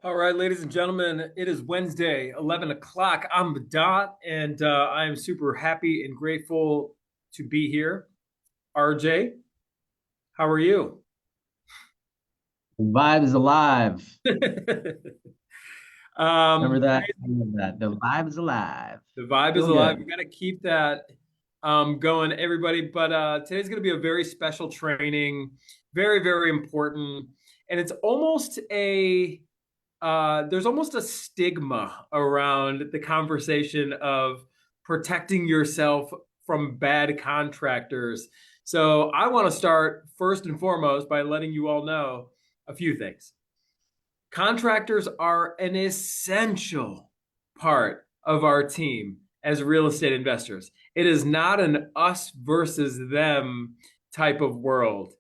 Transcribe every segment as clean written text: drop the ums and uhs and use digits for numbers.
All right, ladies and gentlemen, it is Wednesday, 11 o'clock on the dot, and I am super happy and grateful to be here. RJ, how are you? The vibe is alive. Remember that? Today's, I love that. The vibe is alive. the vibe is Feel alive. We good. got to keep that going, everybody. But today's going to be a very special training, very, very important. And it's almost there's almost a stigma around the conversation of protecting yourself from bad contractors. So I want to start first and foremost by letting you all know a few things. Contractors are an essential part of our team as real estate investors. It is not an us versus them type of world.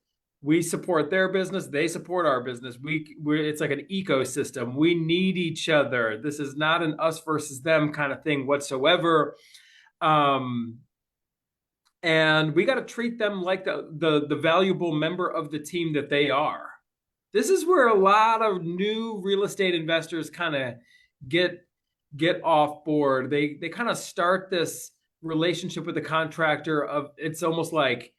We support their business, they support our business. It's like an ecosystem. We need each other. This is not an us versus them kind of thing whatsoever. Um, and we got to treat them like the valuable member of the team that they are. This is where a lot of new real estate investors kind of get get off board. They kind of start this relationship with the contractor of it's almost like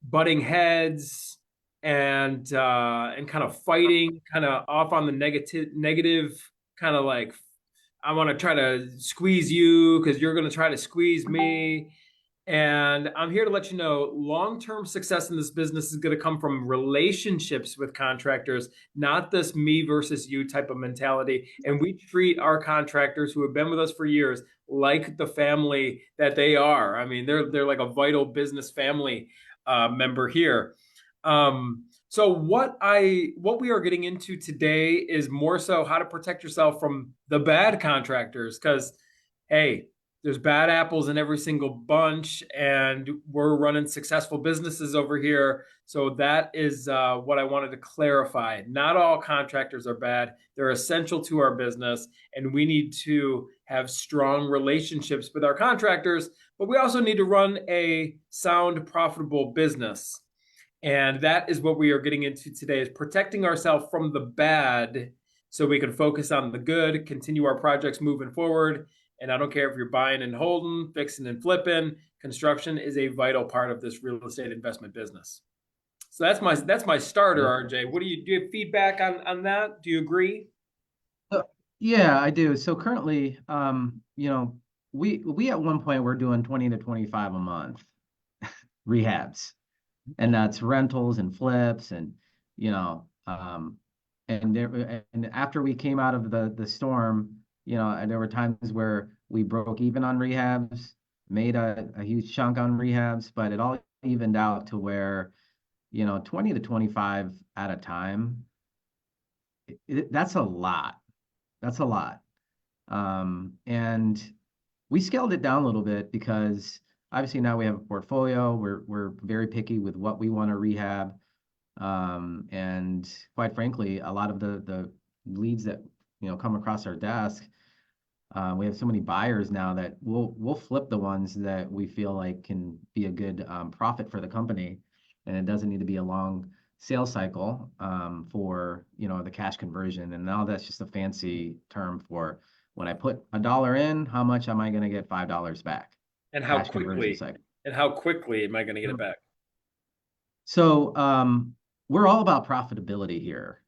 butting heads and kind of fighting, kind of off on the negative, kind of like I want to try to squeeze you because you're going to try to squeeze me. And I'm here to let you know long-term success in this business is going to come from relationships with contractors, not this me versus you type of mentality. And we treat our contractors who have been with us for years like the family that they are. I mean, they're like a vital business family member here. So what we are getting into today is more so how to protect yourself from the bad contractors because hey, there's bad apples in every single bunch, and we're running successful businesses over here. So that is what I wanted to clarify. Not all contractors are bad. They're essential to our business, and we need to have strong relationships with our contractors, but we also need to run a sound, profitable business. And that is what we are getting into today is protecting ourselves from the bad so we can focus on the good, continue our projects moving forward. And I don't care if you're buying and holding, fixing and flipping, construction is a vital part of this real estate investment business. So that's my starter, Yep. RJ. What do you have feedback on that? Do you agree? So, yeah, I do. So currently, we at one point we're doing 20 to 25 a month rehabs, and that's rentals and flips, and you know, and after we came out of the storm, and there were times where we broke even on rehabs, made a huge chunk on rehabs, but it all evened out to where 20 to 25 at a time, that's a lot. That's a lot. And we scaled it down a little bit because obviously now we have a portfolio. We're very picky with what we want to rehab. And quite frankly, a lot of the leads that come across our desk, we have so many buyers now that we'll flip the ones that we feel like can be a good profit for the company, and it doesn't need to be a long sales cycle for the cash conversion. And now that's just a fancy term for when I put $1 in, how much am I going to get $5 back? And how Cash conversion quickly? cycle. And how quickly am I going to get it back? So we're all about profitability here.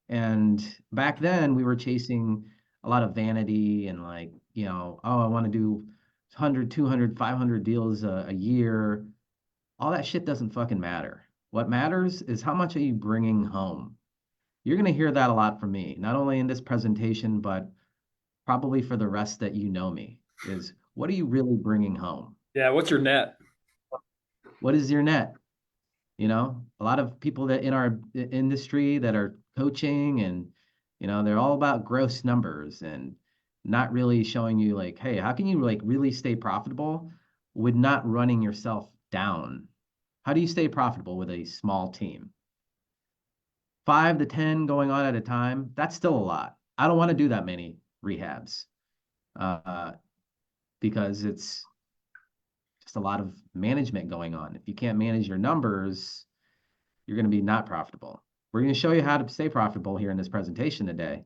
And back then we were chasing a lot of vanity and like, oh, I want to do 100, 200, 500 deals a year. All that shit doesn't fucking matter. What matters is how much are you bringing home? You're going to hear that a lot from me, not only in this presentation, but probably for the rest that me, is what are you really bringing home? Yeah, what's your net? What is your net? A lot of people that in our industry that are coaching and, they're all about gross numbers and not really showing you like, hey, how can you like really stay profitable with not running yourself down? How do you stay profitable with a small team? 5 to 10 going on at a time, that's still a lot. I don't want to do that many rehabs uh, because it's just a lot of management going on. If you can't manage your numbers, you're going to be not profitable. We're going to show you how to stay profitable here in this presentation today.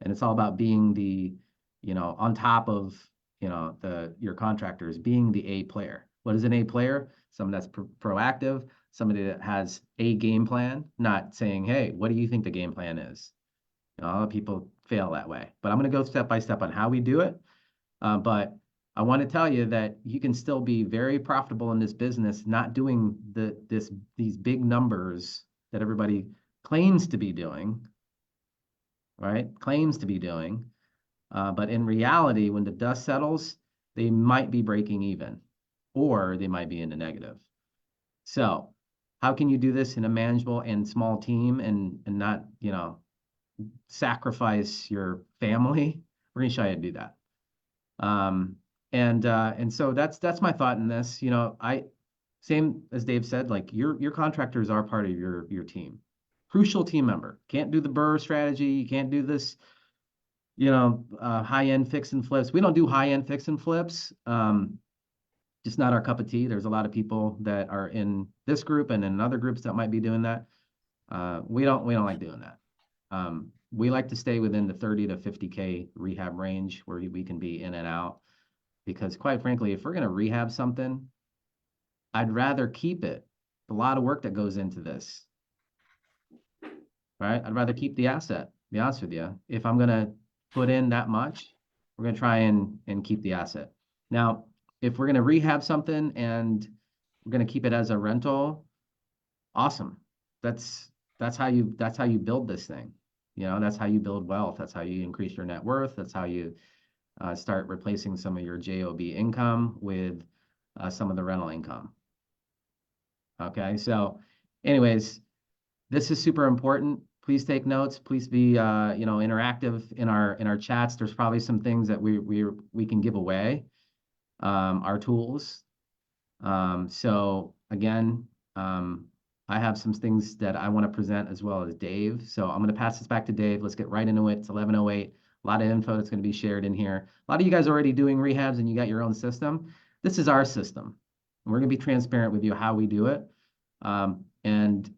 And it's all about being on top of, your contractors, being the A player. What is an A player? Someone that's proactive, somebody that has a game plan, not saying, hey, what do you think the game plan is? A lot of people fail that way. But I'm going to go step by step on how we do it. But I want to tell you that you can still be very profitable in this business, not doing these big numbers that everybody claims to be doing, right? Claims to be doing. But in reality, when the dust settles, they might be breaking even, or they might be in the negative. So, how can you do this in a manageable and small team and not, sacrifice your family? We're going to show you how to do that. And so that's my thought in this. I same as Dave said, like your contractors are part of your team. Crucial team member. Can't do the burr strategy. You can't do this, high-end fix and flips. We don't do high-end fix and flips. Just not our cup of tea. There's a lot of people that are in this group and in other groups that might be doing that. We don't like doing that. We like to stay within the 30 to 50K rehab range where we can be in and out. Because quite frankly, if we're going to rehab something, I'd rather keep it. A lot of work that goes into this, right? I'd rather keep the asset, to be honest with you. If I'm going to put in that much, we're going to try and keep the asset. Now, if we're going to rehab something and we're going to keep it as a rental, awesome. That's how you build this thing. That's how you build wealth. That's how you increase your net worth. That's how you start replacing some of your JOB income with some of the rental income. Okay, so anyways, this is super important. Please take notes. Please be interactive in our chats. There's probably some things that we can give away, our tools. So again, I have some things that I want to present as well as Dave. So I'm going to pass this back to Dave. Let's get right into it. It's 11:08. A lot of info that's going to be shared in here. A lot of you guys are already doing rehabs and you got your own system. This is our system. And we're going to be transparent with you how we do it. And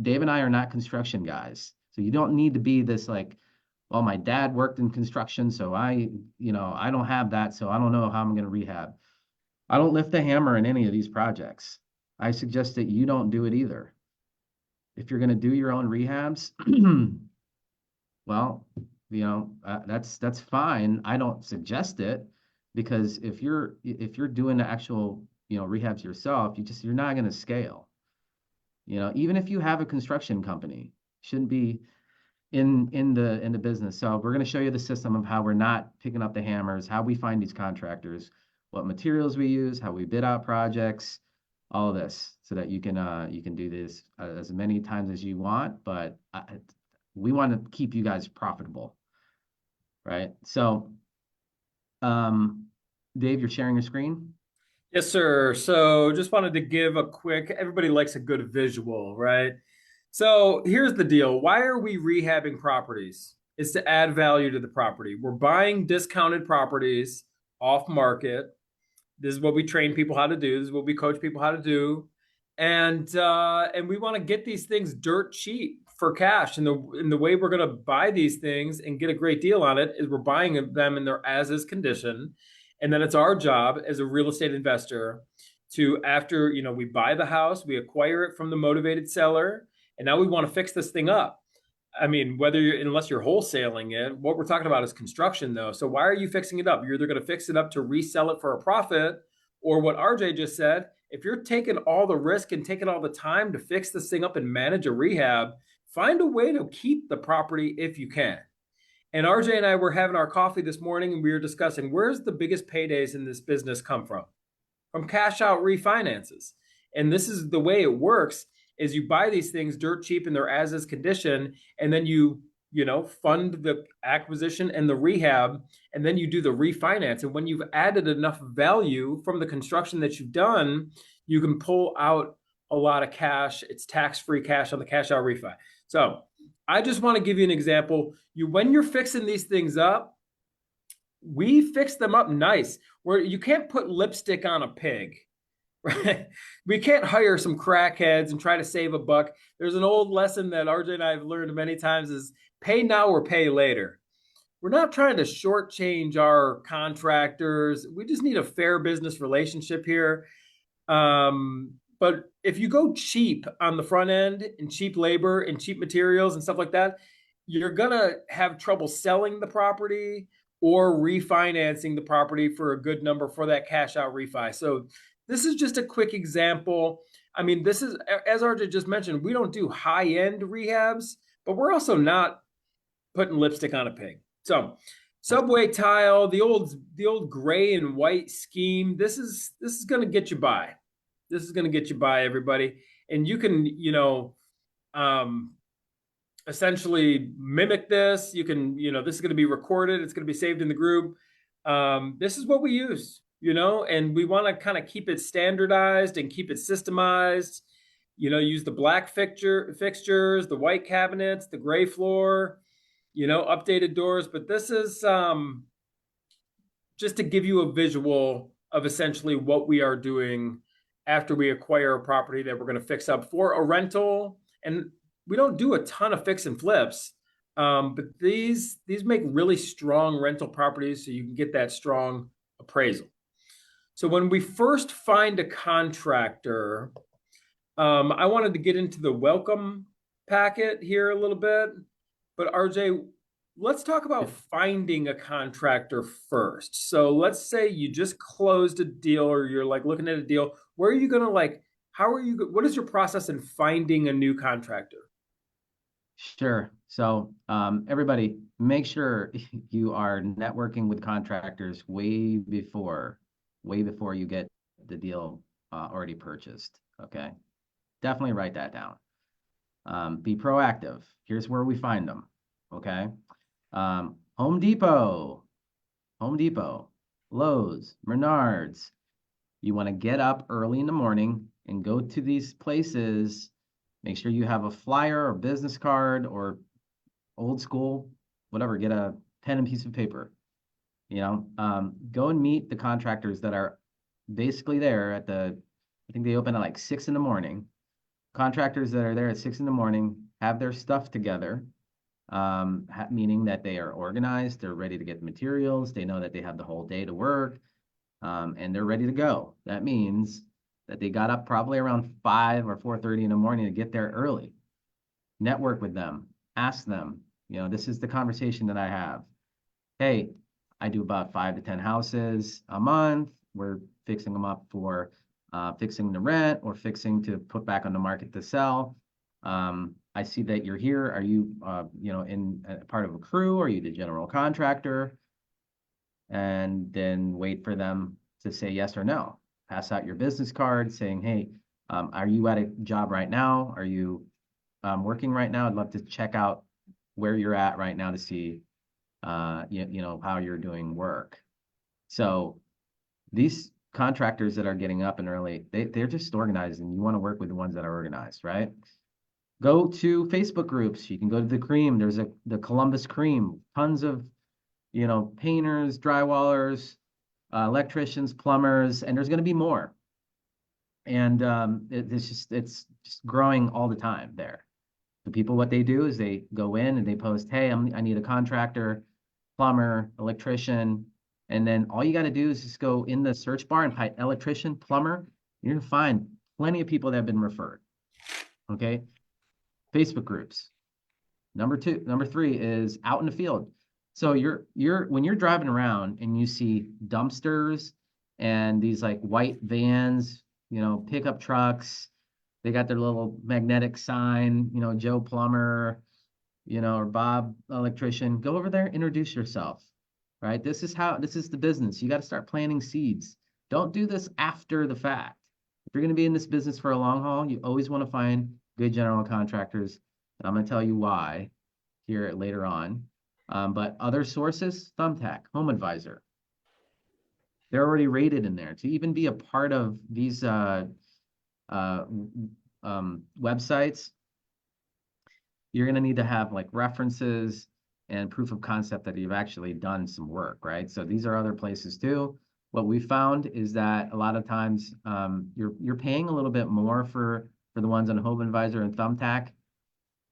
Dave and I are not construction guys. So you don't need to be this like, well, my dad worked in construction, so I don't have that, so I don't know how I'm going to rehab. I don't lift the hammer in any of these projects. I suggest that you don't do it either. If you're going to do your own rehabs, well, that's fine. I don't suggest it because if you're doing the actual, rehabs yourself, you're not going to scale. Even if you have a construction company, shouldn't be in the business. So we're going to show you the system of how we're not picking up the hammers, how we find these contractors, what materials we use, how we bid out projects, all of this, so that you can do this as many times as you want. But we want to keep you guys profitable, right? So, Dave, you're sharing your screen. Yes, sir. So just wanted to give a quick, everybody likes a good visual, right? So here's the deal. Why are we rehabbing properties? It's to add value to the property. We're buying discounted properties off market. This is what we train people how to do. This is what we coach people how to do. And we want to get these things dirt cheap for cash. And the way we're going to buy these things and get a great deal on it is we're buying them in their as is condition. And then it's our job as a real estate investor to, after we buy the house, we acquire it from the motivated seller, and now we want to fix this thing up. I mean, unless you're wholesaling it, what we're talking about is construction though. So why are you fixing it up? You're either going to fix it up to resell it for a profit, or what RJ just said, if you're taking all the risk and taking all the time to fix this thing up and manage a rehab, find a way to keep the property if you can. And RJ and I were having our coffee this morning and we were discussing where's the biggest paydays in this business come from? From cash out refinances. And this is the way it works is you buy these things dirt cheap in their as is condition, and then you fund the acquisition and the rehab, and then you do the refinance. And when you've added enough value from the construction that you've done, you can pull out a lot of cash. It's tax-free cash on the cash out refi. So I just want to give you an example. When you're fixing these things up, we fix them up nice, where you can't put lipstick on a pig, right? We can't hire some crackheads and try to save a buck. There's an old lesson that RJ and I have learned many times is pay now or pay later. we're not trying to shortchange our contractors. We just need a fair business relationship here. But if you go cheap on the front end and cheap labor and cheap materials and stuff like that, you're gonna have trouble selling the property or refinancing the property for a good number for that cash out refi. So this is just a quick example. I mean, this is, as RJ just mentioned, we don't do high end rehabs, but we're also not putting lipstick on a pig. So subway tile, the old gray and white scheme. This is going to get you by. This is going to get you by, everybody. And you can, um, essentially mimic this. You can, this is going to be recorded. It's going to be saved in the group. This is what we use, and we want to kind of keep it standardized and keep it systemized. Use the black fixtures, the white cabinets, the gray floor, updated doors. But this is just to give you a visual of essentially what we are doing after we acquire a property that we're going to fix up for a rental. And we don't do a ton of fix and flips, but these make really strong rental properties, so you can get that strong appraisal. So when we first find a contractor, I wanted to get into the welcome packet here a little bit, but RJ, let's talk about finding a contractor first. So let's say you just closed a deal or you're like looking at a deal. Where are you going to what is your process in finding a new contractor? Sure. So everybody, make sure you are networking with contractors way before you get the deal already purchased. Okay. Definitely write that down. Be proactive. Here's where we find them. Okay. Home Depot, Lowe's, Menards. You want to get up early in the morning and go to these places. Make sure you have a flyer or business card or old school, whatever, get a pen and piece of paper. Go and meet the contractors that are basically there I think they open at like 6 in the morning. Contractors that are there at 6 in the morning have their stuff together, meaning that they are organized, they're ready to get the materials, they know that they have the whole day to work, and they're ready to go. That means that they got up probably around 5 or 4:30 in the morning to get there early. Network with them, ask them, this is the conversation that I have. Hey, I do about 5 to 10 houses a month. We're fixing them up for fixing the rent or fixing to put back on the market to sell. I see that you're here. Are you, in part of a crew? Are you the general contractor? And then wait for them to say yes or no. Pass out your business card saying, hey, are you at a job right now? Are you working right now? I'd love to check out where you're at right now to see, how you're doing work. So these contractors that are getting up and early, they're just organized, and you want to work with the ones that are organized, right? Go to Facebook groups. You can go to the Cream. There's the Columbus Cream. Tons of, painters, drywallers, electricians, plumbers, and there's going to be more. And it's just growing all the time there. The people, what they do is they go in and they post, hey, I need a contractor, plumber, electrician. And then all you got to do is just go in the search bar and type electrician, plumber. You're going to find plenty of people that have been referred. Okay. Facebook groups. Number 3 is out in the field. So when you're driving around and you see dumpsters and these like white vans, pickup trucks, they got their little magnetic sign, Joe Plumber, or Bob Electrician. Go over there, introduce yourself, right? This is the business. You got to start planting seeds. Don't do this after the fact. If you're going to be in this business for a long haul, you always want to find good general contractors. And I'm going to tell you why here later on. But other sources, Thumbtack, Home Advisor, they're already rated in there. To even be a part of these websites, you're going to need to have like references and proof of concept that you've actually done some work, right? So these are other places too. What we found is that a lot of times you're paying a little bit more for the ones on Home Advisor and Thumbtack,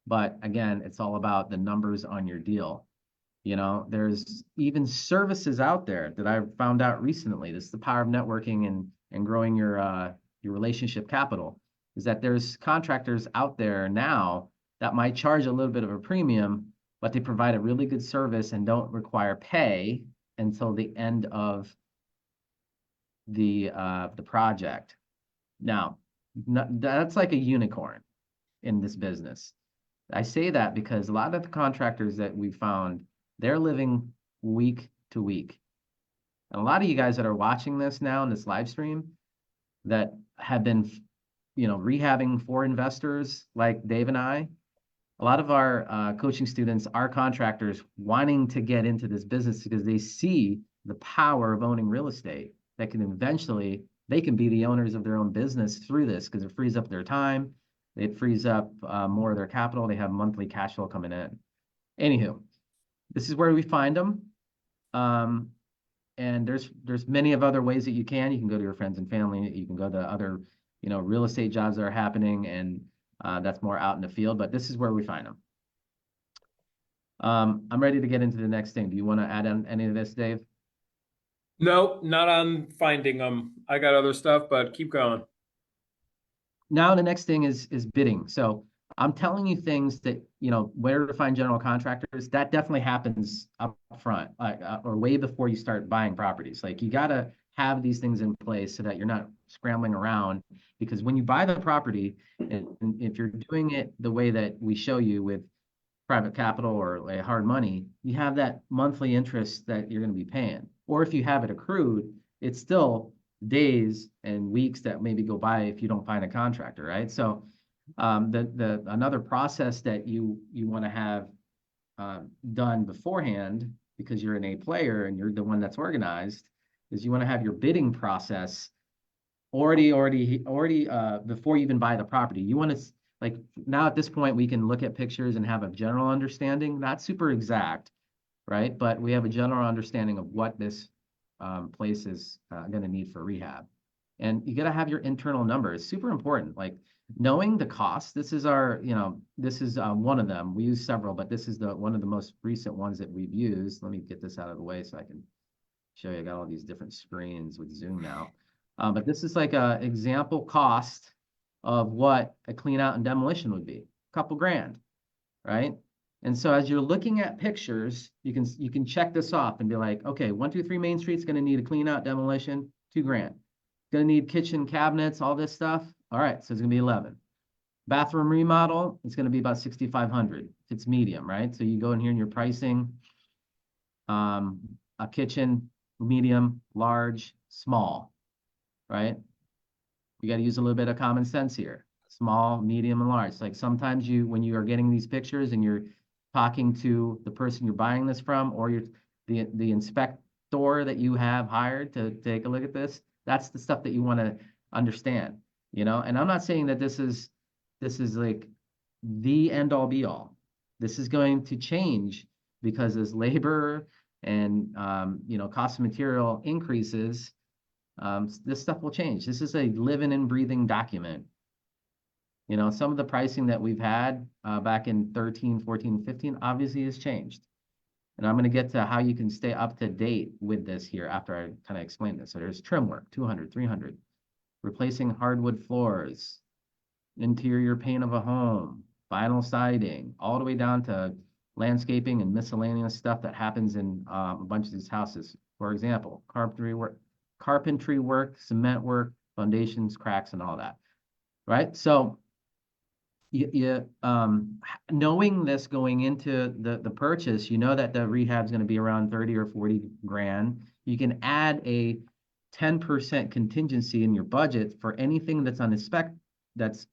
but again, it's all about the numbers on your deal. There's even services out there that I found out recently. This is the power of networking and growing your relationship capital, is that there's contractors out there now that might charge a little bit of a premium, but they provide a really good service and don't require pay until the end of the project. Now, that's like a unicorn in this business. I say that because a lot of the contractors that we found, they're living week to week. And a lot of you guys that are watching this now in this live stream that have been, rehabbing for investors like Dave and I, a lot of our coaching students are contractors wanting to get into this business because they see the power of owning real estate that can eventually, they can be the owners of their own business through this because it frees up their time. It frees up more of their capital. They have monthly cash flow coming in. Anywho, this is where we find them. And there's many of other ways that you can. You can go to your friends and family. You can go to other, real estate jobs that are happening, and that's more out in the field. But this is where we find them. I'm ready to get into the next thing. Do you want to add on any of this, Dave? No, not on finding them. I got other stuff, but keep going. Now the next thing is bidding. So I'm telling you things that, where to find general contractors. That definitely happens up front, or way before you start buying properties. Like you got to have these things in place so that you're not scrambling around. Because when you buy the property, and if you're doing it the way that we show you with private capital or like hard money, you have that monthly interest that you're going to be paying. Or if you have it accrued, it's still days and weeks that maybe go by if you don't find a contractor, right? So the another process that you want to have done beforehand, because you're an A player and you're the one that's organized, is you want to have your bidding process already before you even buy the property. You want to, like, now at this point we can look at pictures and have a general understanding, not super exact, right? But we have a general understanding of what this place is going to need for rehab. And you got to have your internal numbers. Super important. Like knowing the cost. This is our, this is one of them. We use several, but this is the one of the most recent ones that we've used. Let me get this out of the way so I can show you. I got all these different screens with Zoom now. But this is like a example cost of what a clean out and demolition would be. A couple grand, right? And so as you're looking at pictures, you can check this off and be like, okay, 123 Main Street's going to need a clean out demolition, 2 grand. Going to need kitchen cabinets, all this stuff. All right, so it's going to be 11. Bathroom remodel, it's going to be about 6,500 if it's medium, right? So you go in here and you're pricing a kitchen, medium, large, small, right? You got to use a little bit of common sense here. Small, medium, and large. Like sometimes when you are getting these pictures and you're talking to the person you're buying this from, or the inspector that you have hired to take a look at this, that's the stuff that you want to understand, And I'm not saying that this is like the end all be all. This is going to change because as labor and cost of material increases, this stuff will change. This is a living and breathing document. Some of the pricing that we've had back in 13, 14, 15 obviously has changed. And I'm going to get to how you can stay up to date with this here after I kind of explain this. So there's trim work, 200, 300, replacing hardwood floors, interior paint of a home, vinyl siding, all the way down to landscaping and miscellaneous stuff that happens in a bunch of these houses. For example, carpentry work, cement work, foundations, cracks, and all that, right? So knowing this going into the purchase, that the rehab is going to be around 30 or 40 grand. You can add a 10% contingency in your budget for anything that's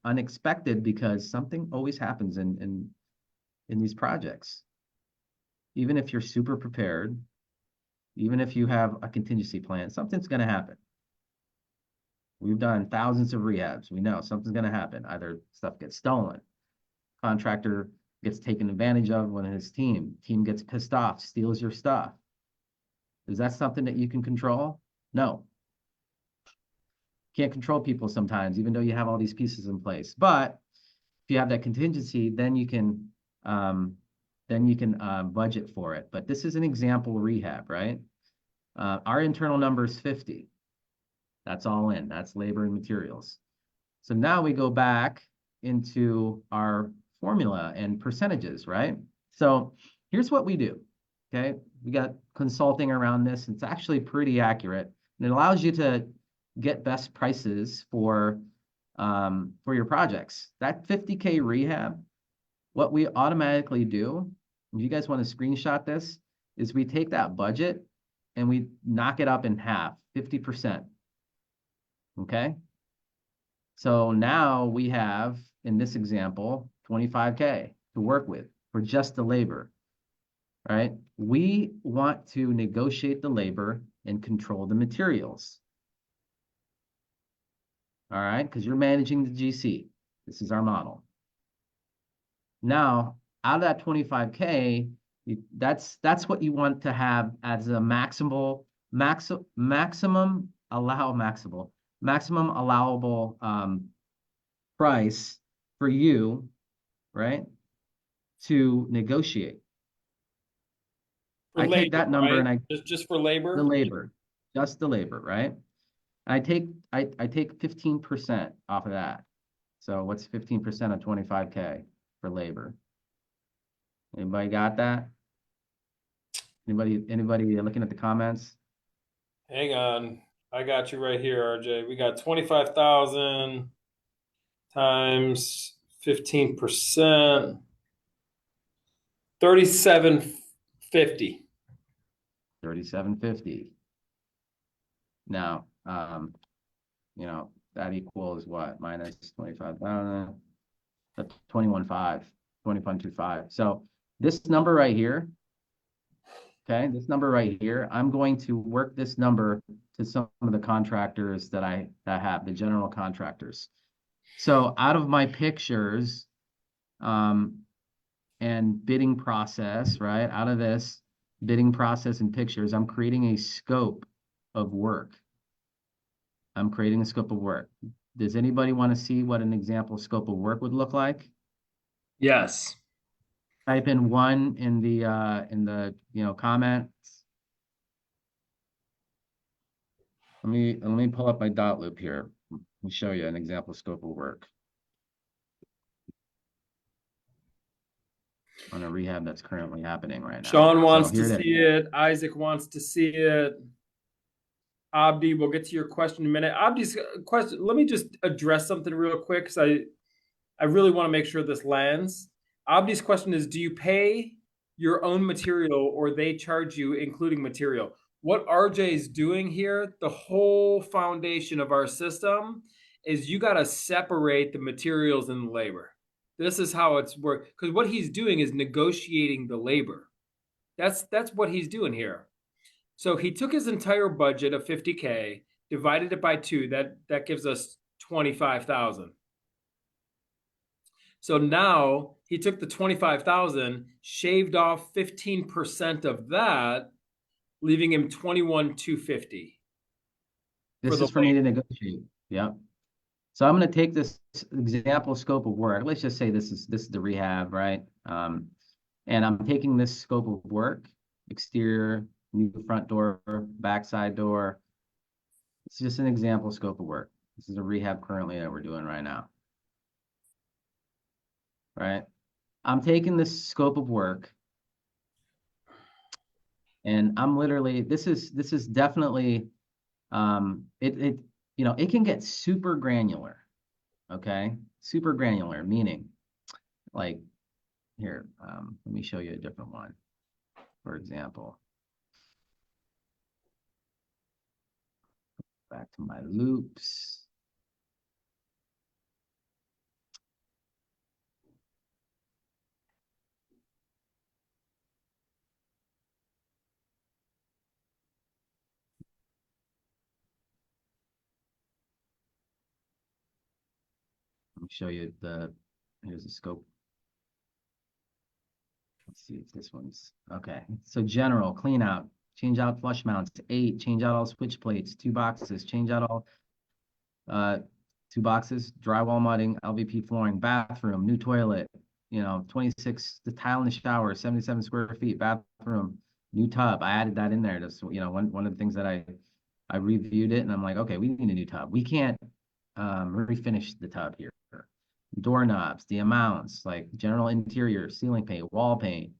unexpected because something always happens in these projects. Even if you're super prepared, even if you have a contingency plan, something's going to happen. We've done thousands of rehabs. We know something's going to happen. Either stuff gets stolen, contractor gets taken advantage of when his team gets pissed off, steals your stuff. Is that something that you can control? No. Can't control people sometimes, even though you have all these pieces in place. But if you have that contingency, then you can then you can budget for it. But this is an example rehab, right? Our internal number is 50. That's all in. That's labor and materials. So now we go back into our formula and percentages, right? So here's what we do. Okay, we got consulting around this. It's actually pretty accurate, and it allows you to get best prices for your projects. That 50K rehab, what we automatically do, if you guys want to screenshot this, is we take that budget and we knock it up in half, 50%. Okay. So now we have, in this example, 25K to work with for just the labor, right? We want to negotiate the labor and control the materials. All right, because you're managing the GC. This is our model. Now, out of that 25K, that's what you want to have as a maximum allowable price for you, right, to negotiate. For I take labor, that number right? and I Just for labor. the labor, just the labor, right? I take 15% off of that. So what's 15% of 25K for labor? Anybody got that? Anybody looking at the comments? Hang on. I got you right here, RJ. We got 25,000 times 15%, 3750. 3750. Now, you know, that equals what? Minus 25,000. That's 21.5, 21.25. So this number right here, okay, this number right here, I'm going to work this number to some of the contractors that I have, the general contractors. So out of my pictures, and bidding process, right? Out of this bidding process and pictures, I'm creating a scope of work. I'm creating a scope of work. Does anybody want to see what an example scope of work would look like? Yes. Type in one in the comments. Let me pull up my dot loop here and show you an example scope of work on a rehab that's currently happening right now. Sean wants to see it. Isaac wants to see it. Abdi, we'll get to your question in a minute. Abdi's question, let me just address something real quick because I really want to make sure this lands. Abdi's question is, do you pay your own material or they charge you including material? What RJ is doing here, the whole foundation of our system, is you got to separate the materials and the labor. This is how it's worked. Because what he's doing is negotiating the labor. That's what he's doing here. So he took his entire budget of 50K, divided it by 2. That gives us 25,000. So now he took the 25,000, shaved off 15% of that, leaving him 21,250. This is for me to negotiate. Yeah. So I'm going to take this example scope of work. Let's just say this is the rehab, right? And I'm taking this scope of work, exterior, new front door, backside door. It's just an example scope of work. This is a rehab currently that we're doing right now. Right? I'm taking this scope of work and I'm literally, this is definitely, it can get super granular. Okay. Super granular, meaning like here, let me show you a different one. For example, back to my loops. Let me show you here's the scope. Let's see if this one's, okay. So general, clean out, change out flush mounts, 8, change out all switch plates, 2 boxes, change out all 2 boxes, drywall mudding, LVP flooring, bathroom, new toilet, 26, the tile in the shower, 77 square feet, bathroom, new tub. I added that in there. Just, one of the things that I reviewed it and I'm like, okay, we need a new tub. We can't refinish the tub here. Doorknobs, the amounts, like general interior, ceiling paint, wall paint,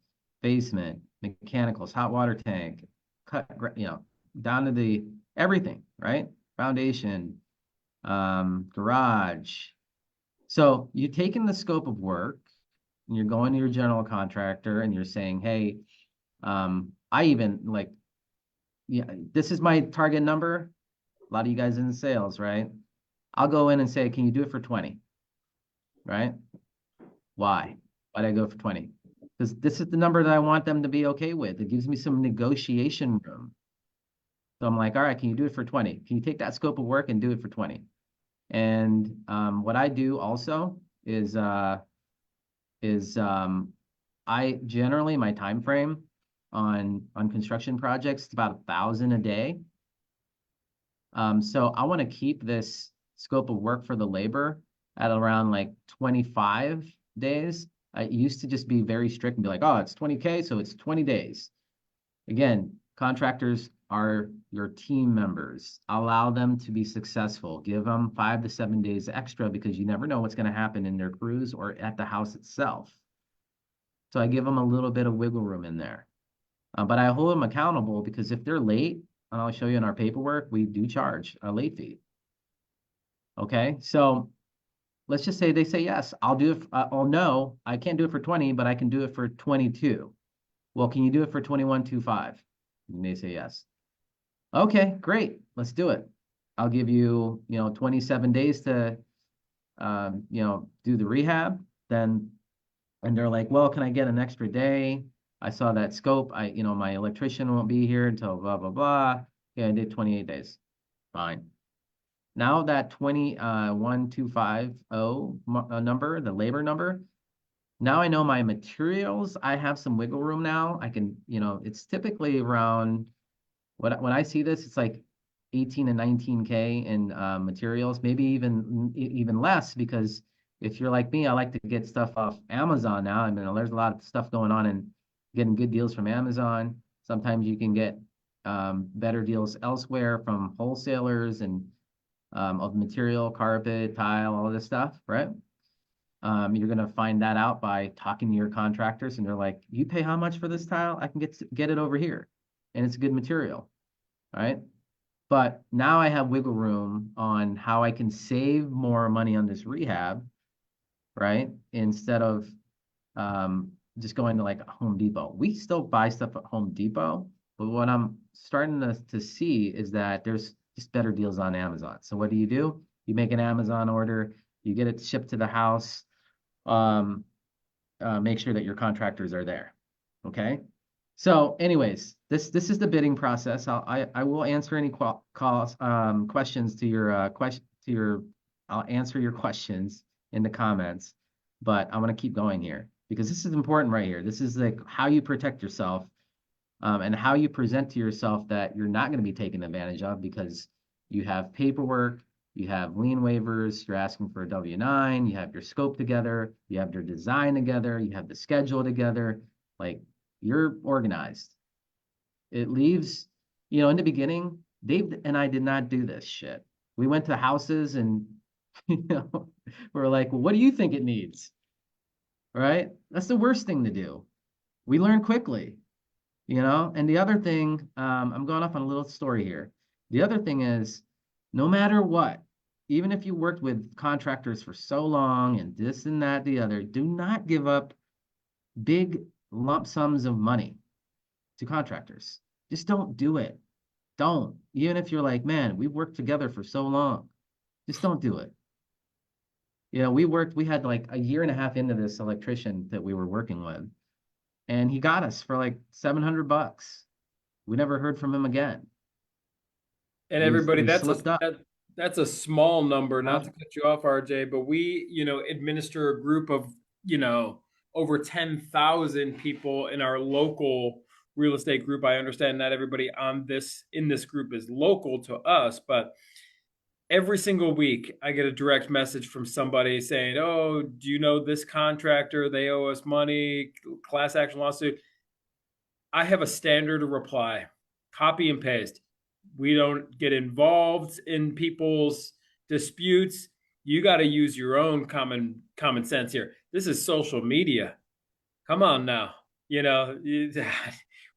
basement, mechanicals, hot water tank, cut, down to the everything, right? Foundation, garage. So you're taking the scope of work and you're going to your general contractor and you're saying, hey, I even like, yeah, this is my target number. A lot of you guys in sales, right? I'll go in and say, can you do it for 20? Right? Why? Why'd I go for 20? Because this is the number that I want them to be okay with. It gives me some negotiation room. So I'm like, all right, can you do it for 20? Can you take that scope of work and do it for 20? And what I do also is I generally my time frame on construction projects is about 1,000 a day. So I want to keep this scope of work for the labor at around like 25 days. I used to just be very strict and be like, oh, it's 20K, so it's 20 days. Again, contractors are your team members. Allow them to be successful. Give them 5 to 7 days extra because you never know what's going to happen in their crews or at the house itself. So I give them a little bit of wiggle room in there. But I hold them accountable because if they're late, and I'll show you in our paperwork, we do charge a late fee. Okay, so let's just say they say yes, I'll do it. Oh no, I can't do it for 20, but I can do it for 22. Well, can you do it for 21.25? And they say yes. Okay, great, let's do it. I'll give you, 27 days to, do the rehab. And they're like, well, can I get an extra day? I saw that scope. My electrician won't be here until blah, blah, blah. Yeah, I did 28 days. Fine. Now that 1250 number, the labor number, now I know my materials. I have some wiggle room now. I can, it's typically around when I see this, it's like 18 and 19K in materials, maybe even less because if you're like me, I like to get stuff off Amazon now. I mean, there's a lot of stuff going on and getting good deals from Amazon. Sometimes you can get better deals elsewhere from wholesalers and of material, carpet, tile, all of this stuff, right? You're gonna find that out by talking to your contractors, and they're like, "You pay how much for this tile? I can get it over here, and it's good material, right?" But now I have wiggle room on how I can save more money on this rehab, right? Instead of just going to like Home Depot. We still buy stuff at Home Depot, but what I'm starting to see is that there's just better deals on Amazon. So what do? You make an Amazon order, you get it shipped to the house, um, make sure that your contractors are there. Okay. So anyways, this is the bidding process. I will answer any questions to your I'll answer your questions in the comments, but I want to keep going here because this is important right here. This is like how you protect yourself and how you present to yourself that you're not going to be taken advantage of because you have paperwork, you have lien waivers, you're asking for a W-9, you have your scope together, you have your design together, you have the schedule together, like you're organized. It leaves, in the beginning, Dave and I did not do this shit. We went to houses and, we're like, well, what do you think it needs? Right? That's the worst thing to do. We learn quickly. And the other thing, I'm going off on a little story here. The other thing is, no matter what, even if you worked with contractors for so long and this and that, the other, do not give up big lump sums of money to contractors. Just don't do it. Don't. Even if you're like, man, we've worked together for so long. Just don't do it. We had like a year and a half into this electrician that we were working with. And he got us for like $700. We never heard from him again. And We everybody, we slipped up. that's a small number, not Huh? to cut you off, RJ, but we, administer a group of, over 10,000 people in our local real estate group. I understand not everybody in this group is local to us, but every single week I get a direct message from somebody saying, "Oh, do you know this contractor? They owe us money, class action lawsuit." I have a standard reply, copy and paste. We don't get involved in people's disputes. You got to use your own common sense here. This is social media. Come on now. You know,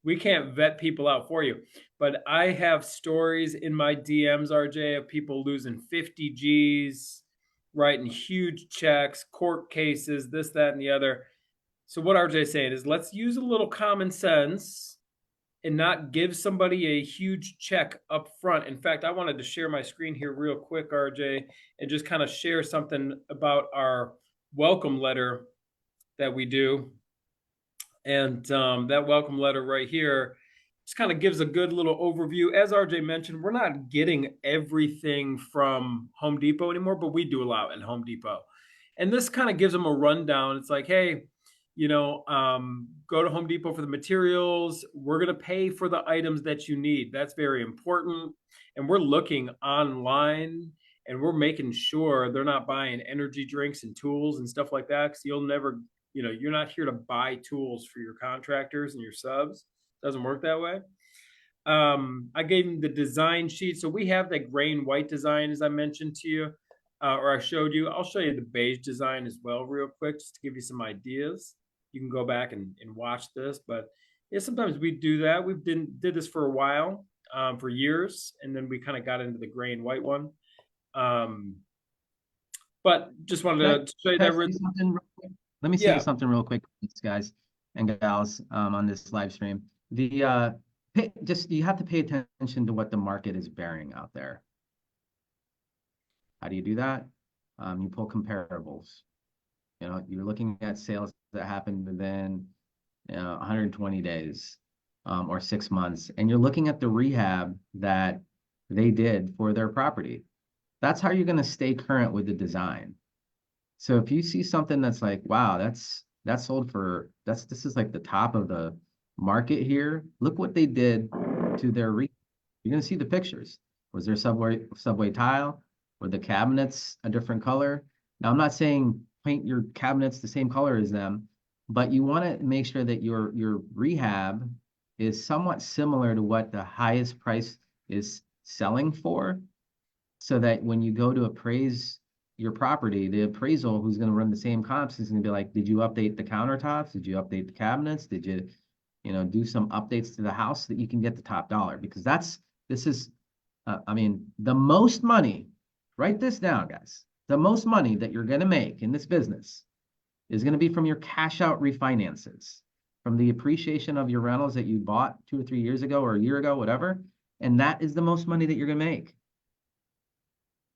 we can't vet people out for you. But I have stories in my DMs, RJ, of people losing 50 G's, writing huge checks, court cases, this, that, and the other. So what RJ is saying is let's use a little common sense and not give somebody a huge check up front. In fact, I wanted to share my screen here real quick, RJ, and just kind of share something about our welcome letter that we do. And that welcome letter right here just kind of gives a good little overview. As RJ mentioned, we're not getting everything from Home Depot anymore, but we do a lot in Home Depot. And this kind of gives them a rundown. It's like, hey, go to Home Depot for the materials. We're going to pay for the items that you need. That's very important. And we're looking online and we're making sure they're not buying energy drinks and tools and stuff like that. Because you'll never, you're not here to buy tools for your contractors and your subs. It doesn't work that way. I gave him the design sheet. So we have that gray and white design, as I mentioned to you, or I showed you. I'll show you the beige design as well real quick, just to give you some ideas. You can go back and watch this. But yeah, sometimes we do that. We've did this for a while, for years, and then we kind of got into the gray and white one. But just wanted to show you that. Let me say Yeah. something real quick, guys and gals, on this live stream. You have to pay attention to what the market is bearing out there. How do you do that? You pull comparables. You're looking at sales that happened within 120 days or 6 months, and you're looking at the rehab that they did for their property. That's how you're going to stay current with the design. So if you see something that's like, wow, that's sold for, this is like the top of the market here. Look what they did to their you're going to see the pictures. Was there subway tile? Were the cabinets a different color? Now, I'm not saying paint your cabinets the same color as them, but you want to make sure that your rehab is somewhat similar to what the highest price is selling for, so that when you go to appraise your property, the appraisal who's going to run the same comps is going to be like, did you update the countertops? Did you update the cabinets? Did you, do some updates to the house so that you can get the top dollar? Because the most money, write this down, guys. The most money that you're going to make in this business is going to be from your cash out refinances, from the appreciation of your rentals that you bought 2 or 3 years ago or a year ago, whatever. And that is the most money that you're going to make.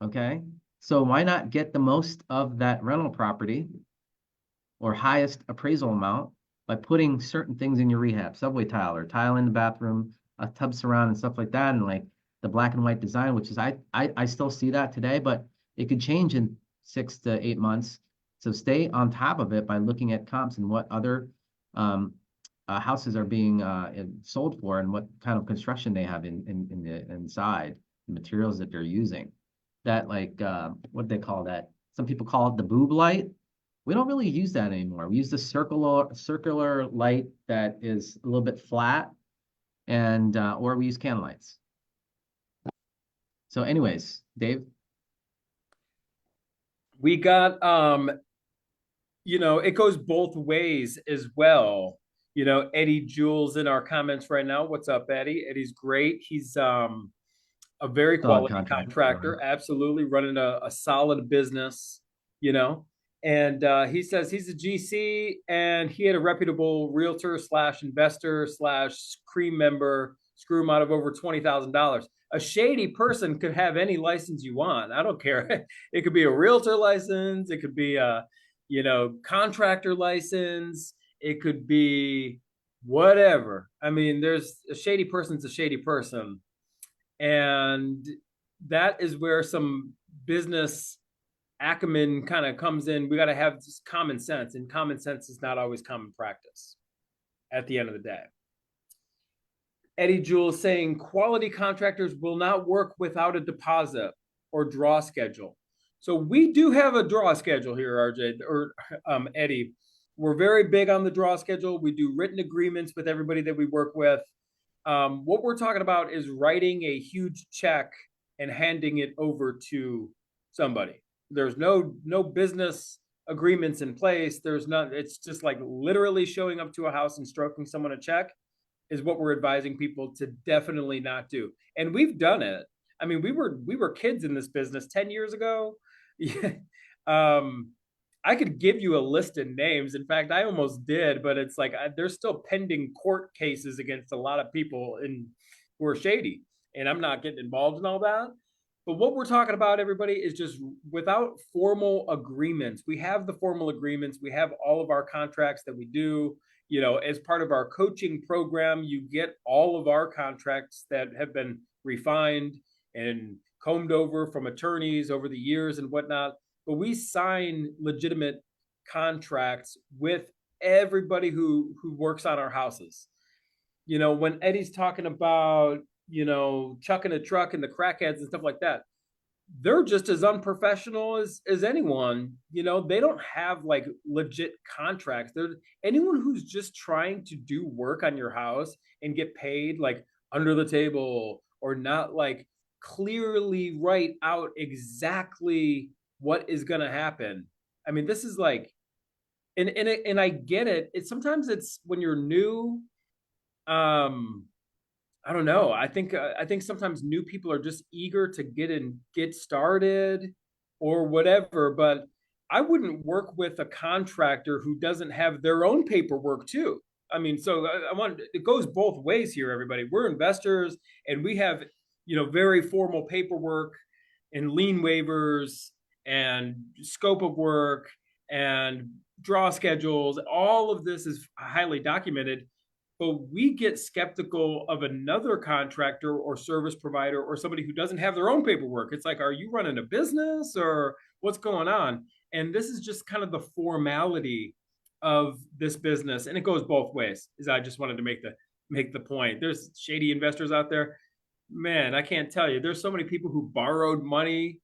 Okay. So why not get the most of that rental property or highest appraisal amount by putting certain things in your rehab, subway tile or tile in the bathroom, a tub surround and stuff like that, and like the black and white design, which is I still see that today, but it could change in 6 to 8 months. So stay on top of it by looking at comps and what other houses are being sold for and what kind of construction they have in the inside, the materials that they're using. That what do they call that? Some people call it the boob light. We don't really use that anymore. We use the circular light that is a little bit flat, and or we use can lights. So anyways, Dave. We got it goes both ways as well. Eddie Jules in our comments right now. What's up, Eddie? Eddie's great. He's a very quality contractor, absolutely running a solid business, and he says he's a GC and he had a reputable realtor / investor / cream member screw him out of over $20,000. A shady person could have any license you want. I don't care. It could be a realtor license. It could be a, contractor license. It could be whatever. I mean, there's a shady person's a shady person. And that is where some business acumen kind of comes in. We got to have just common sense, and common sense is not always common practice at the end of the day. Eddie Jules saying quality contractors will not work without a deposit. or draw schedule. So we do have a draw schedule here, RJ or Eddie. We're very big on the draw schedule. We do written agreements with everybody that we work with. What we're talking about is writing a huge check and handing it over to somebody. There's no business agreements in place. There's none. It's just like literally showing up to a house and stroking someone a check is what we're advising people to definitely not do. And we've done it. I mean, we were kids in this business 10 years ago. Yeah. um, I could give you a list of names. In fact, I almost did, but it's like there's still pending court cases against a lot of people who are shady, and I'm not getting involved in all that. But what we're talking about, everybody, is just without formal agreements. We have the formal agreements. We have all of our contracts that we do. As part of our coaching program, you get all of our contracts that have been refined and combed over from attorneys over the years and whatnot. But we sign legitimate contracts with everybody who works on our houses. When Eddie's talking about, chucking a truck and the crackheads and stuff like that, they're just as unprofessional as anyone. They don't have like legit contracts. They're anyone who's just trying to do work on your house and get paid like under the table or not like clearly write out exactly what is going to happen. I mean, this is like, and I get it. It's sometimes it's when you're new. um I don't know. I think sometimes new people are just eager to get started or whatever, but I wouldn't work with a contractor who doesn't have their own paperwork too. I mean, so I want it goes both ways here, everybody. We're investors and we have, very formal paperwork and lien waivers and scope of work and draw schedules. All of this is highly documented, but we get skeptical of another contractor or service provider or somebody who doesn't have their own paperwork. It's like, are you running a business or what's going on? And this is just kind of the formality of this business, and it goes both ways. Is I just wanted to make the point. There's shady investors out there. Man, I can't tell you. There's so many people who borrowed money.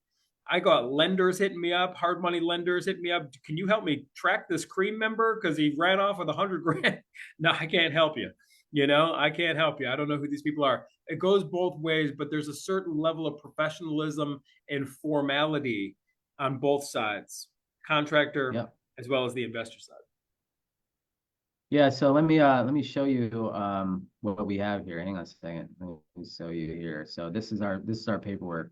I got lenders hitting me up, hard money lenders hitting me up. Can you help me track this cream member because he ran off with 100 grand? No, I can't help you. I can't help you. I don't know who these people are. It goes both ways, but there's a certain level of professionalism and formality on both sides, contractor Yep. as well as the investor side. Yeah, so let me show you what we have here. Hang on a second. Let me show you here. So this is our paperwork.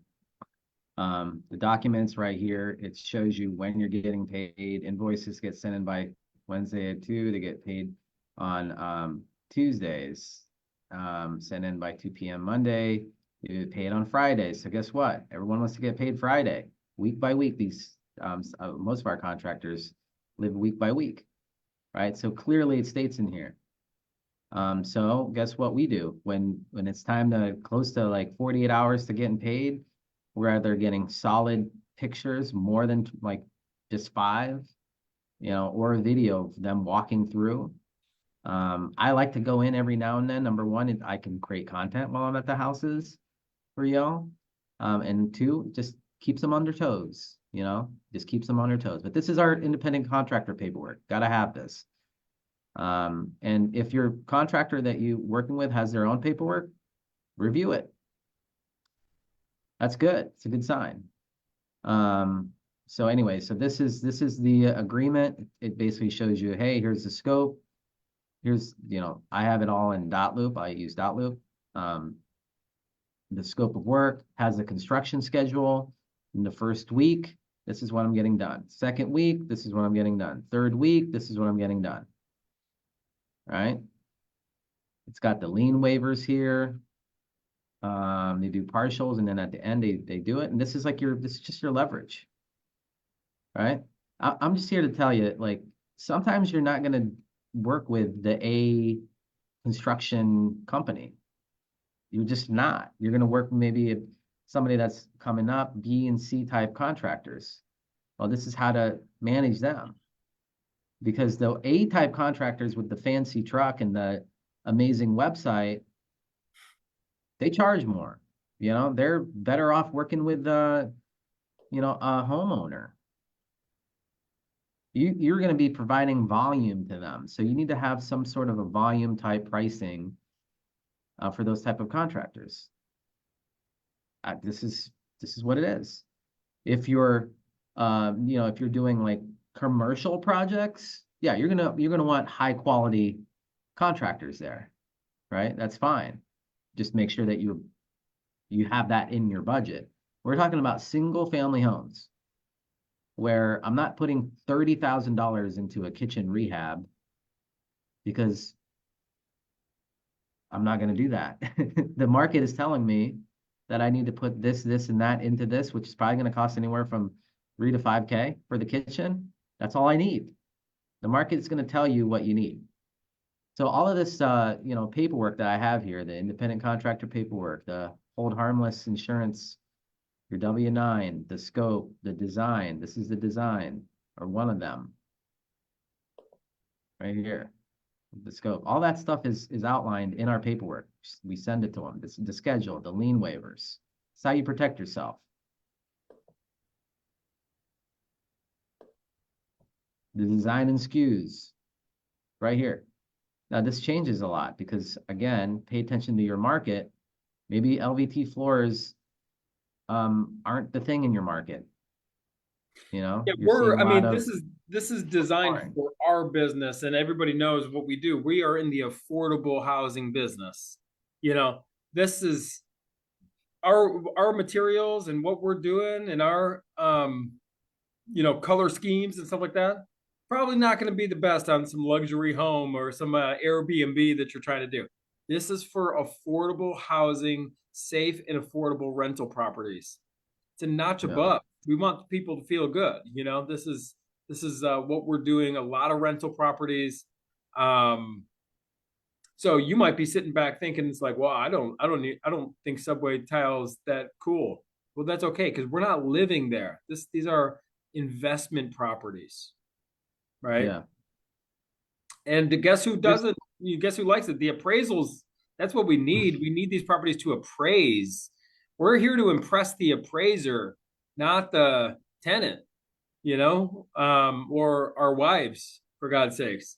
The documents right here, it shows you when you're getting paid. Invoices get sent in by Wednesday at 2. They get paid on Tuesdays. Sent in by 2 p.m. Monday. You get paid on Friday. So guess what? Everyone wants to get paid Friday. Week by week, these most of our contractors live week by week, right? So clearly it states in here. So guess what we do when it's time to close to like 48 hours to getting paid, we're either getting solid pictures more than like just 5, or a video of them walking through. I like to go in every now and then. Number one, I can create content while I'm at the houses for y'all. And 2, just keeps them on their toes, just keeps them on their toes. But this is our independent contractor paperwork. Gotta have this. And if your contractor that you working with has their own paperwork, review it. That's good. It's a good sign. So anyway, so this is the agreement. It basically shows you, hey, here's the scope. Here's, I have it all in .loop. I use .loop. The scope of work has a construction schedule. In the first week, this is what I'm getting done. Second week, this is what I'm getting done. Third week, this is what I'm getting done. All right. It's got the lien waivers here. They do partials, and then at the end they do it. And this is just your leverage. Right? I'm just here to tell you, like, sometimes you're not gonna work with the A construction company. You're just not. You're gonna work maybe somebody that's coming up, B and C type contractors. Well, this is how to manage them. Because the A type contractors with the fancy truck and the amazing website, they charge more. They're better off working with a homeowner. You're going to be providing volume to them. So you need to have some sort of a volume type pricing for those type of contractors. This is what it is. If you're if you're doing like commercial projects, yeah, you're gonna want high quality contractors there, right? That's fine. Just make sure that you have that in your budget. We're talking about single family homes where I'm not putting $30,000 into a kitchen rehab because I'm not going to do that. The market is telling me that I need to put this, and that into this, which is probably going to cost anywhere from 3 to 5K for the kitchen. That's all I need. The market is going to tell you what you need. So all of this, paperwork that I have here, the independent contractor paperwork, the hold harmless insurance, your W-9, the scope, the design. This is the design, or one of them, right here. The scope. All that stuff is outlined in our paperwork. We send it to them. This is the schedule, the lien waivers. It's how you protect yourself. The design and SKUs, right here. Now this changes a lot because again, pay attention to your market. Maybe LVT floors aren't the thing in your market. Yeah, You're seeing a I lot mean, of this is designed flooring. for our business, and everybody knows what we do. We are in the affordable housing business. You know, this is our materials and what we're doing and our color schemes and stuff like that. Probably not going to be the best on some luxury home or some Airbnb that you're trying to do. This is for affordable housing, safe and affordable rental properties. It's a notch Yeah, above. We want people to feel good. This is what we're doing. A lot of rental properties. Um, so you might be sitting back thinking it's like, well, I don't think subway tiles that cool. Well, that's okay because we're not living there. These are investment properties, right? yeah. And guess who There's doesn't? You guess who likes it? The appraisals. That's what we need. We need these properties to appraise. We're here to impress the appraiser, not the tenant, or our wives, for God's sakes.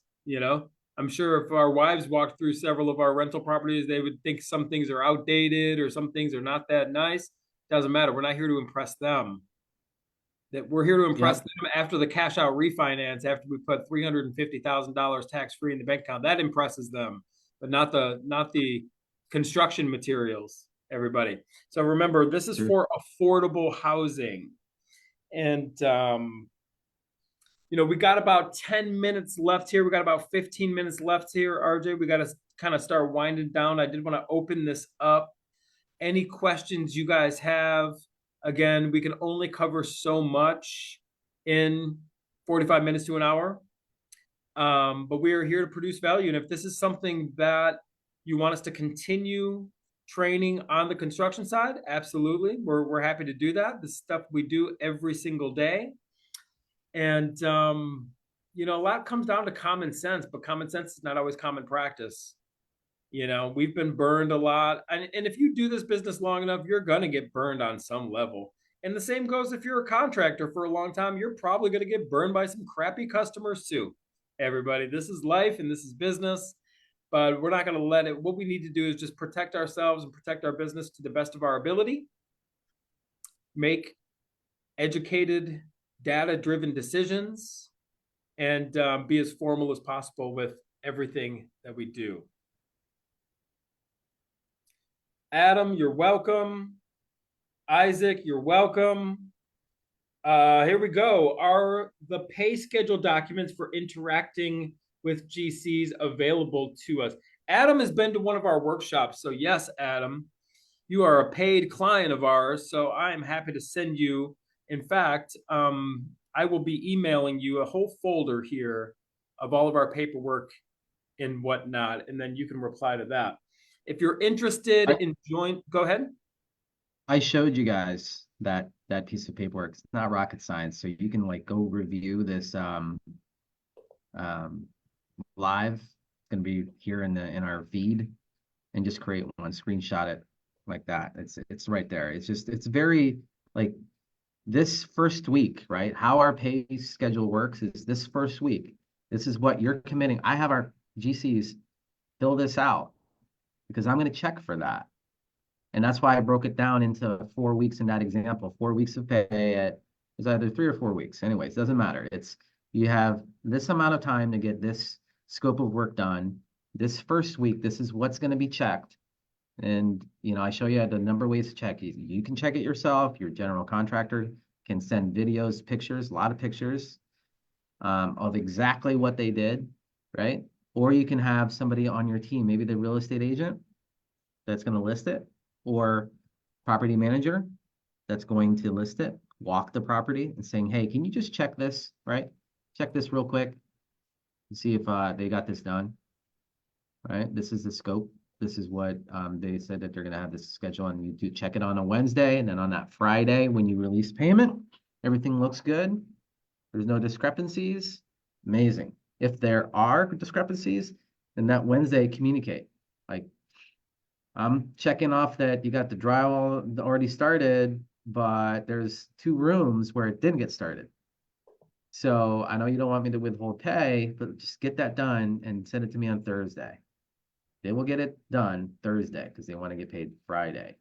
I'm sure if our wives walked through several of our rental properties, they would think some things are outdated or some things are not that nice. Doesn't matter. We're not here to impress them. That we're here to impress Yep. them after the cash out refinance, after we put $350,000 tax free in the bank account. That impresses them, but not the construction materials. Everybody. So remember, this is True. for affordable housing, and we got about 10 minutes left here. We got about 15 minutes left here, RJ. We got to kind of start winding down. I did want to open this up. Any questions you guys have? Again, we can only cover so much in 45 minutes to an hour. But we are here to produce value. And if this is something that you want us to continue training on the construction side, absolutely. We're happy to do that. This stuff we do every single day. And, a lot comes down to common sense, but common sense is not always common practice. We've been burned a lot. And if you do this business long enough, you're going to get burned on some level. And the same goes if you're a contractor for a long time, you're probably going to get burned by some crappy customers too. Everybody, this is life and this is business, but we're not going to let it. What we need to do is just protect ourselves and protect our business to the best of our ability, make educated, data-driven decisions, and be as formal as possible with everything that we do. Adam, you're welcome. Isaac, you're welcome. Here we go. Are the pay schedule documents for interacting with GCs available to us? Adam has been to one of our workshops. So yes, Adam, you are a paid client of ours. So I am happy to send you. In fact, I will be emailing you a whole folder here of all of our paperwork and whatnot, and then you can reply to that. If you're interested I in go ahead. I showed you guys that piece of paperwork. It's not rocket science, so you can like go review this um live. It's gonna be here in our feed, and just create one, screenshot it like that. It's right there. It's very like this first week, right? How our pay schedule works is this first week. This is what you're committing. I have our GCs fill this out because I'm going to check for that. And that's why I broke it down into 4 weeks in that example. 4 weeks of pay at it's either 3 or 4 weeks. Anyways, doesn't matter. It's you have this amount of time to get this scope of work done. This first week, this is what's going to be checked. And I show you the number of ways to check. You can check it yourself. Your general contractor can send videos, pictures, a lot of pictures of exactly what they did, right? Or you can have somebody on your team, maybe the real estate agent that's going to list it, or property manager that's going to list it, walk the property and saying, hey, can you just check this, right? Check this real quick and see if they got this done, right? This is the scope. This is what they said that they're going to have this schedule, and you do check it on a Wednesday, and then on that Friday when you release payment, everything looks good. There's no discrepancies. Amazing. If there are discrepancies, then that Wednesday communicate. Like, I'm checking off that you got the drywall already started, but there's 2 rooms where it didn't get started. So I know you don't want me to withhold pay, but just get that done and send it to me on Thursday. They will get it done Thursday because they want to get paid Friday.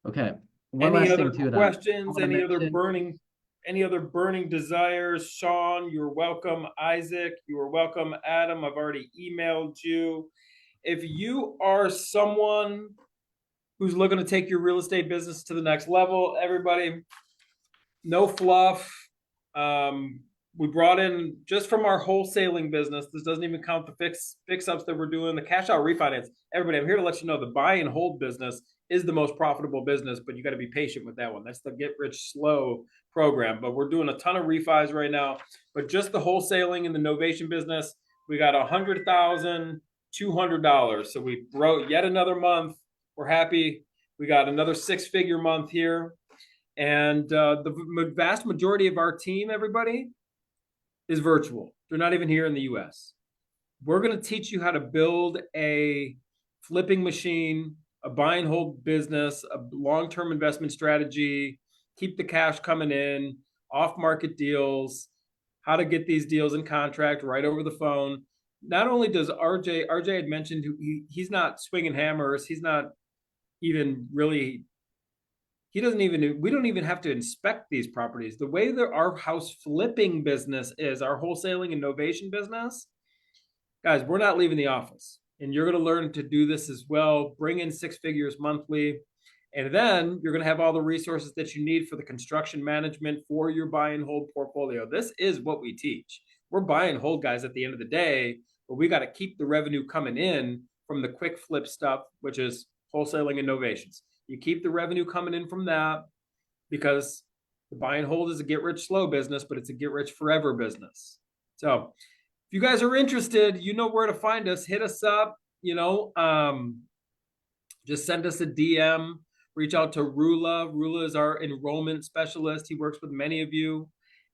Okay. One Any last other thing too that I questions? want to mention. Any other burning desires? Sean, you're welcome. Isaac, you are welcome. Adam, I've already emailed you. If you are someone who's looking to take your real estate business to the next level, everybody, no fluff. Um, we brought in just from our wholesaling business. This doesn't even count the fix ups that we're doing, the cash out refinance. Everybody, I'm here to let you know the buy and hold business is the most profitable business, but you got to be patient with that one. That's the get rich slow program. But we're doing a ton of refis right now. But just the wholesaling and the novation business, we got $100,200. So we broke yet another month. We're happy. We got another 6-figure month here. And the vast majority of our team, everybody, is virtual. They're not even here in the US. We're going to teach you how to build a flipping machine, a buy and hold business, a long-term investment strategy, keep the cash coming in, off-market deals, how to get these deals in contract right over the phone. Not only does RJ had mentioned he's not swinging hammers. He's not even really we don't even have to inspect these properties. The way that our house flipping business is, our wholesaling and novation business, guys, we're not leaving the office. And you're going to learn to do this as well. Bring in 6 figures monthly. And then you're going to have all the resources that you need for the construction management for your buy and hold portfolio. This is what we teach. We're buy and hold guys at the end of the day, but we got to keep the revenue coming in from the quick flip stuff, which is wholesaling and novations. You keep the revenue coming in from that because the buy and hold is a get rich slow business, but it's a get rich forever business. So if you guys are interested, you know where to find us. Hit us up, just send us a DM, reach out to Rula. Rula is our enrollment specialist. He works with many of you,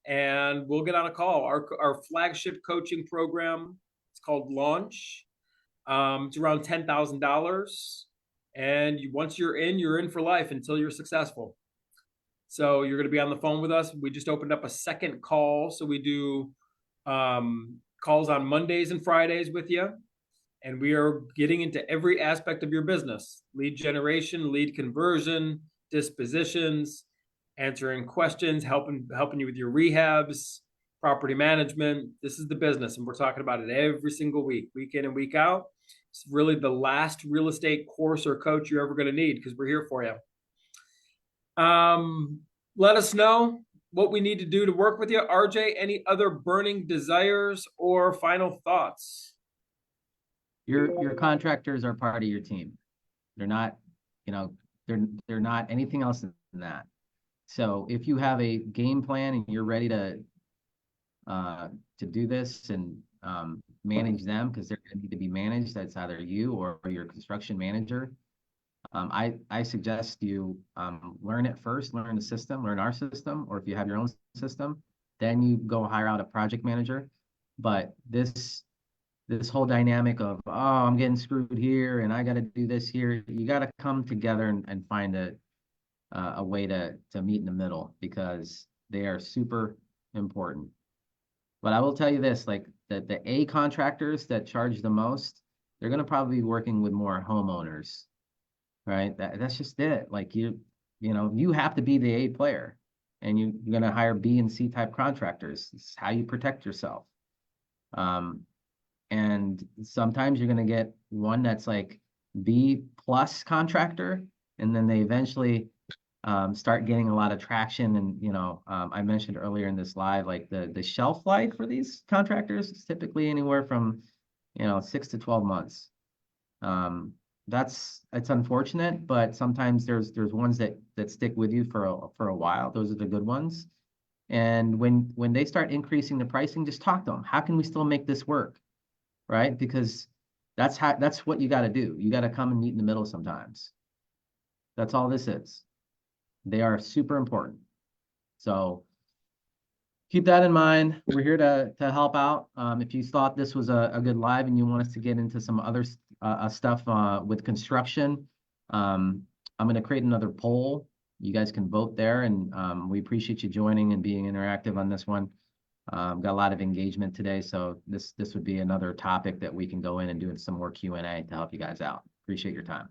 and we'll get on a call. Our flagship coaching program, it's called Launch. It's around $10,000. And once you're in for life until you're successful. So you're going to be on the phone with us. We just opened up a second call. So we do calls on Mondays and Fridays with you. And we are getting into every aspect of your business: lead generation, lead conversion, dispositions, answering questions, helping you with your rehabs, property management. This is the business. And we're talking about it every single week, week in and week out. It's really the last real estate course or coach you're ever going to need because we're here for you. Let us know what we need to do to work with you. RJ, any other burning desires or final thoughts? Your contractors are part of your team. They're not, they're not anything else than that. So if you have a game plan and you're ready to do this and manage them, because they're going to need to be managed, that's either you or your construction manager. I suggest you learn it first, learn the system, learn our system, or if you have your own system, then you go hire out a project manager. But this this whole dynamic of, oh, I'm getting screwed here and I got to do this here. You got to come together and find a way to meet in the middle because they are super important. But I will tell you this, like the A contractors that charge the most, they're going to probably be working with more homeowners, right? That's just it. Like you have to be the A player and you're going to hire B and C type contractors. It's how you protect yourself. Um, and sometimes you're going to get one that's like B plus contractor, and then they eventually start getting a lot of traction. And I mentioned earlier in this live, like the shelf life for these contractors is typically anywhere from 6 to 12 months. Um, it's unfortunate, but sometimes there's ones that stick with you for a while. Those are the good ones. And when they start increasing the pricing, just talk to them. How can we still make this work? Right? Because that's what you got to do. You got to come and meet in the middle sometimes. That's all this is. They are super important. So keep that in mind. We're here to help out. If you thought this was a good live and you want us to get into some other stuff with construction, I'm going to create another poll. You guys can vote there, and we appreciate you joining and being interactive on this one. Got a lot of engagement today, so this would be another topic that we can go in and do some more Q&A to help you guys out. Appreciate your time.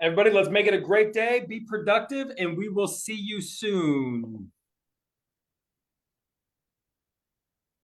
Everybody, let's make it a great day. Be productive, and we will see you soon.